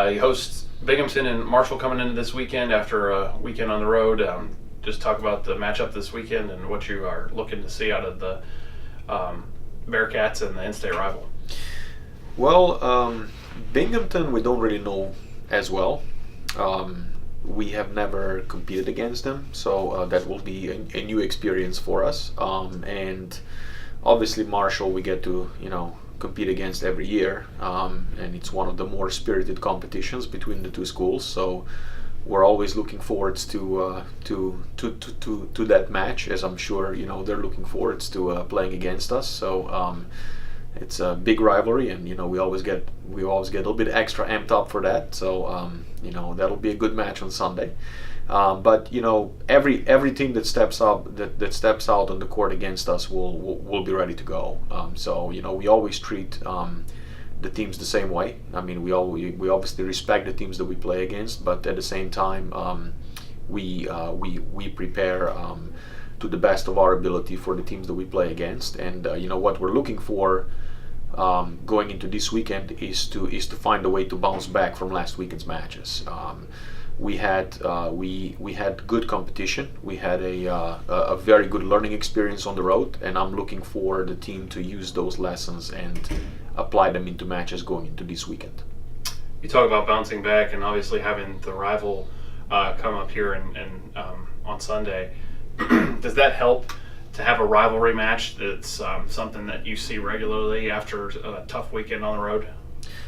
You host Binghamton and Marshall coming into this weekend after a weekend on the road. Just talk about the matchup this weekend and what you are looking to see out of the Bearcats and the in-state rival. Well, Binghamton we don't really know as well. We have never competed against them, so that will be a new experience for us. And obviously Marshall we get to compete against every year, and it's one of the more spirited competitions between the two schools. So we're always looking forward to that match, as I'm sure they're looking forward to playing against us. So it's a big rivalry, and we always get a little bit extra amped up for that. So that'll be a good match on Sunday. But every team that steps up that steps out on the court against us will be ready to go. So we always treat the teams the same way. I mean, we obviously respect the teams that we play against, but at the same time, we prepare to the best of our ability for the teams that we play against. And what we're looking for going into this weekend is to find a way to bounce back from last weekend's matches. We had good competition. We had a very good learning experience on the road, and I'm looking for the team to use those lessons and apply them into matches going into this weekend. You talk about bouncing back, and obviously having the rival come up here and on Sunday. Does that help to have a rivalry match that's something that you see regularly after a tough weekend on the road?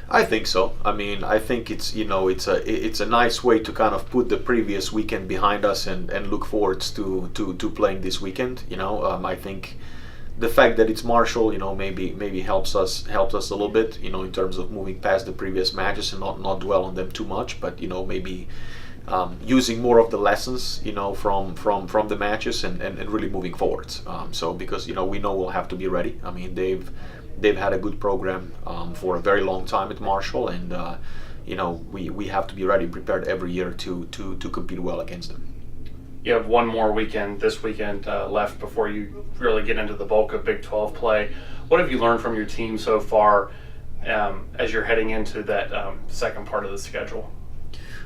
I think so. I mean, I think it's a nice way to kind of put the previous weekend behind us and look forward to playing this weekend. I think the fact that it's Marshall, maybe helps us a little bit, in terms of moving past the previous matches and not dwell on them too much, but maybe using more of the lessons, from the matches and really moving forwards. So because we know we'll have to be ready. I mean, they've had a good program for a very long time at Marshall, and we have to be ready, prepared every year to compete well against them. You have one more weekend this weekend left before you really get into the bulk of Big 12 play. What have you learned from your team so far as you're heading into that second part of the schedule?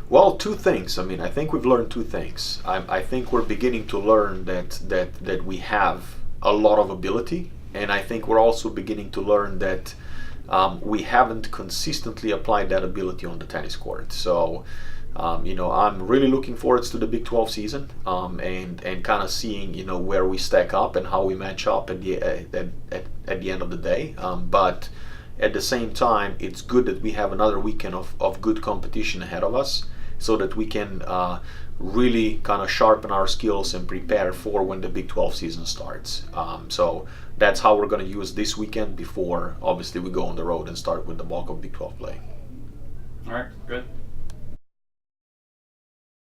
Well, two things. I mean, I think we've learned two things. I think we're beginning to learn that we have a lot of ability, and I think we're also beginning to learn that we haven't consistently applied that ability on the tennis court. So, I'm really looking forward to the Big 12 season, and kind of seeing where we stack up and how we match up at the end of the day. But at the same time, it's good that we have another weekend of good competition ahead of us, so that we can really kind of sharpen our skills and prepare for when the Big 12 season starts. So that's how we're going to use this weekend before, obviously, we go on the road and start with the bulk of Big 12 play. All right, good.